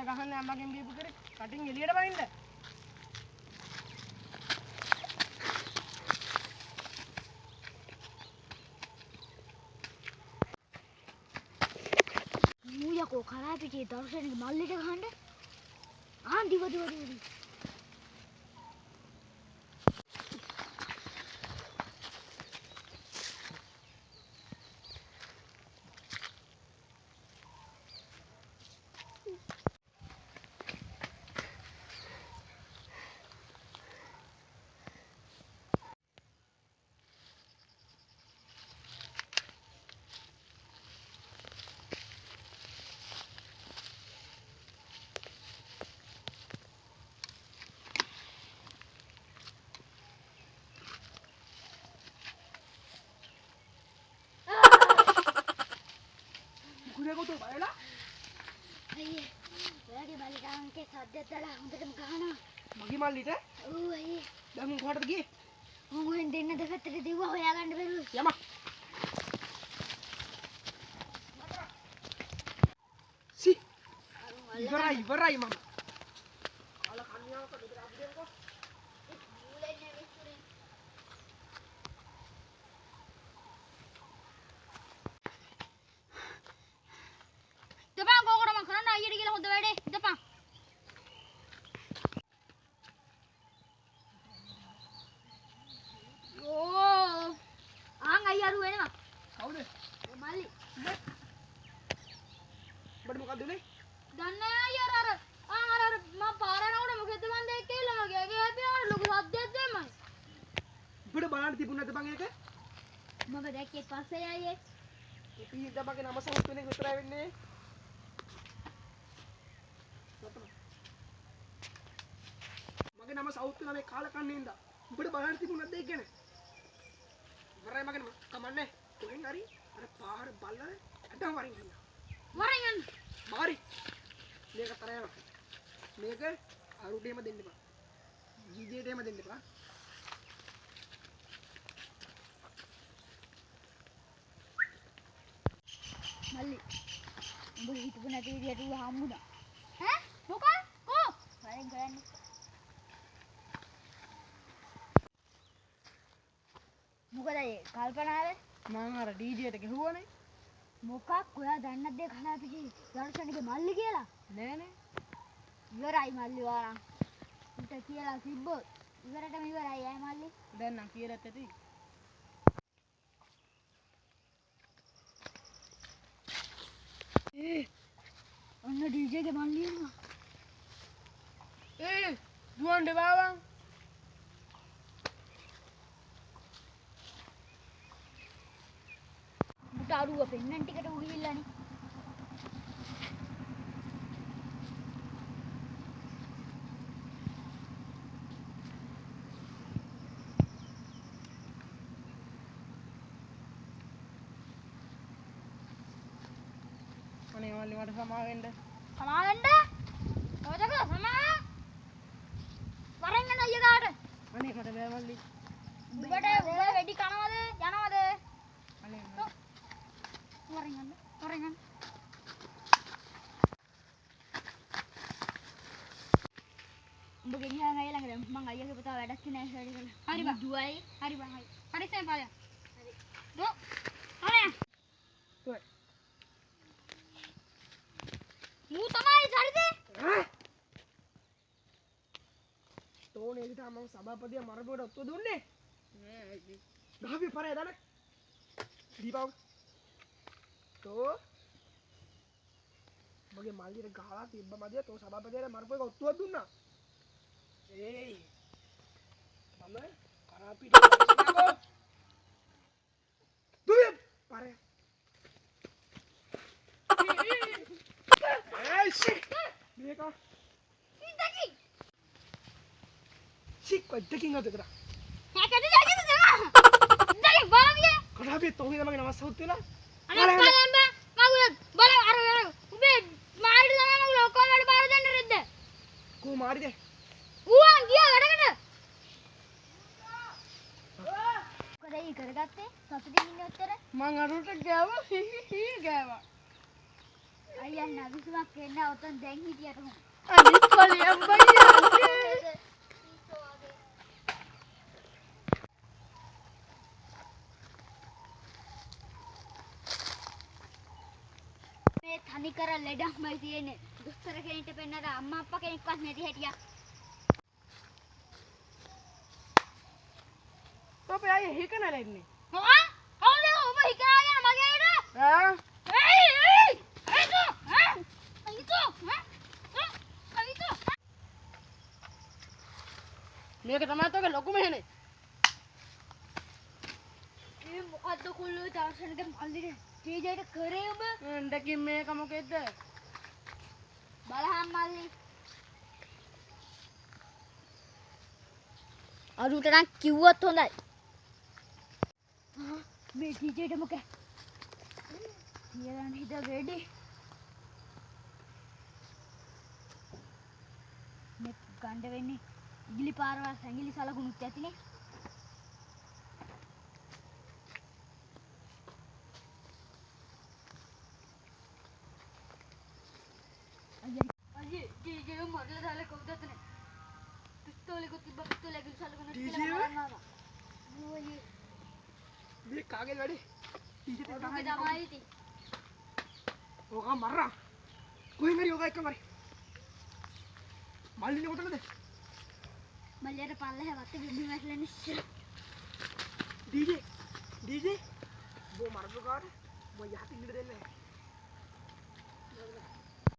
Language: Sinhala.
ගහන්න අම්මගෙන් දීපු කරේ කටින් එළියට බහින්න. මූයකෝ කරා පිටේ දර්ශනික මල්ලිට ගහන්න. ආන් දිව. කුඩේකට බයලා අයියේ ඔයාගේ මල්ලිකාන්ගේ සද්දයක් දාලා හොඳටම ගහනවා. මගේ මල්ලිට ඔව් අයියේ. දැන් උන් කොහටද ගියේ? උන් දෙන්න දෙපැත්තට දිව්වා හොයාගන්න බැරුව. යම. සි. ඉවරයි මම. කාල කන්‍යාවක දෙදර අබ්දෙන්කෝ. මූලෙන්නේ විස්තරේ. දපා ගෝකට මම කරන්න අයියට කියලා හොඳ වැඩේ. දපා. ඕ ආන් අයියරු වෙනවා. කවුද? මල්ලි. බඩ මොකද්ද උනේ? දන්නේ අයියර අර මම පාරනකොට මොකද මන් දෙක කියලා මගේ හැපියාට ලොකු සද්දයක් දෙමයි. උඹට බලන්න තිබුණ නැද්ද බං ඒක? මම දැක්කේ පස්සේ අයියේ. ඉතින් තමගේ නම සවුත් වෙන එක විතරයි වෙන්නේ. මගේ නම සවුත් වෙන මේ කාල කන්නේ ඉඳා. උඹට බලන්න තිබුණ නැද්ද ඒක ගැන? ඉවරයි මගේ නම. කමන්නේ. කොහෙන් හරි අර පාර බල්ලන අඩම් වරින් ගියා. වරෙන් යන්න. මාරි. මේක තරයව. මේක අරුඩේම දෙන්න එපා. ජීජේටම දෙන්න එපා. මල්ලි. උඹ හිතපු නැති විදියට ඌ හම්බුණා. ඈ? මොකක්ද? කො? වරෙන් ගන්නේ. මොකද ඒ කල්පනාවේ මම අර ඩීජේට ගහුවනේ. මොකක් ඔයා දන්නද ඒ කලා පිටි දර්ශනික මල්ලි කියලා? නෑ නේ. ඉවරයි මල්ලි වාරන්. උන්ට කියලා තිබ්බොත් ඉවරටම ඉවරයි ඈ මල්ලි. දැන් නම් කියලාත් ඇති. ඔන්න ඩීජේ ගේ මල්ලි එනවා. දුවන් දෙවාවන්. මුට අරුව පෙන්නන් ටිකට උ ගිහිල්ලානේ. අනේ මල්ලි මට සමාවෙන්න. සමාවෙන්න? ඔයදක සමා. වරෙන් යන අයියගාට. අනේ මට බෑ මල්ලි. උඹට උඹ වෙඩි කනවද? යනවද? අනේ වරෙන් යන්න. උඹ ගෙනියන් අය ළඟට මං අයියගේ පුතා වැඩක් නෑ ෂඩි කරලා. හරි බා. දුවයි. හරි බා. හරි සෙන් පාලයා. හරි. දෝ. හරි. තුයි. මූ තමයි හරිද? තෝනේ විතර මම සභාපතියා මරපුවට ඔත්තු දුන්නේ. නෑ ඉතින්. ගහපි පරේ දාන්න. දීපව. තෝ මගේ මල්ලියට ගහලා තිබ්බ මදිය තෝ සභාපතියාට මරපුවක ඔත්තුවක් දුන්නා. ඒයි. මම කරා පිටේ යකෝ. දුවේ පරේ. ඒයි ෂික්. මේක ඉතකි. ෂික් දෙකින් අතකර. හැකද දැකද දා. ඉතකි බලමිය. කරා පිටේ තෝගේ මගේ නම සවුත් වෙලා. අනේ බලන්න මගුල බල අර උඹේ මාරිට තමයි මගුල ඔක්කොම වැඩ බාර දෙන්න රෙද්ද. කො මාරිද? ඌවන් ගියා වැඩකට. මොකද ඊ කරගත්තේ? සතුටින් ඉන්නේ ඔච්චර. මං අරුට ගෑවා හි ගෑවා. අයියා නවිසුමක් එන්න ඔතන දැන් හිටියට හොම්. අනිත් කොලේ අම්බයි. මේ තනි කර ලෙඩක්මයි තියෙන්නේ. දොස්තර කෙනෙක්ට පෙන්නලා අම්මා අප්පා කෙනෙක්වත් නැති හැටියක්. ඔබ අය හික නැලෙන්නේ. මොකක්? කවුද ඔබ හිතාගෙන මගේ ඇයිද? ආ මේක තමයි තෝගේ ලොකුම හේනේ. මේ මොකද්ද කුල්ලෝ තාක්ෂණික මල්ලිට ටීජේට කරේ ඔබ? දෙකින් මේක මොකෙද්ද? බලහන් මල්ලි. අරුට නම් කිව්වොත් හොඳයි. මේ ටීජේට මොකද? තියරන් හිට වෙඩි. මේ ගණ්ඩ වෙන්නේ ඉගිලි පාරවල් සැඟිලි සලකුණුත් ඇතිනේ. අයියේ ටීජේ මරලා දාලා කවුද අතන? පිස්තෝලේ කොටි බක්තෝලේ ඉගිලි සලකුණුත් කියලා බලනවා. ඔය මේ කාගේ වැඩේ? ටීචර් එක ඔබගේ තමයි ඉතින්. ඕක මරා. කොහෙන් හරි ඕක එක්ක මරි. මල්ලිනේ කොතනද? මල්ලියට පල්ලෙහ වත් බිම්බි වැටලා නිශ්චය. ඩීජේ බෝ මරපු කාට මම යහතින් ඉන්න දෙන්නේ නැහැ.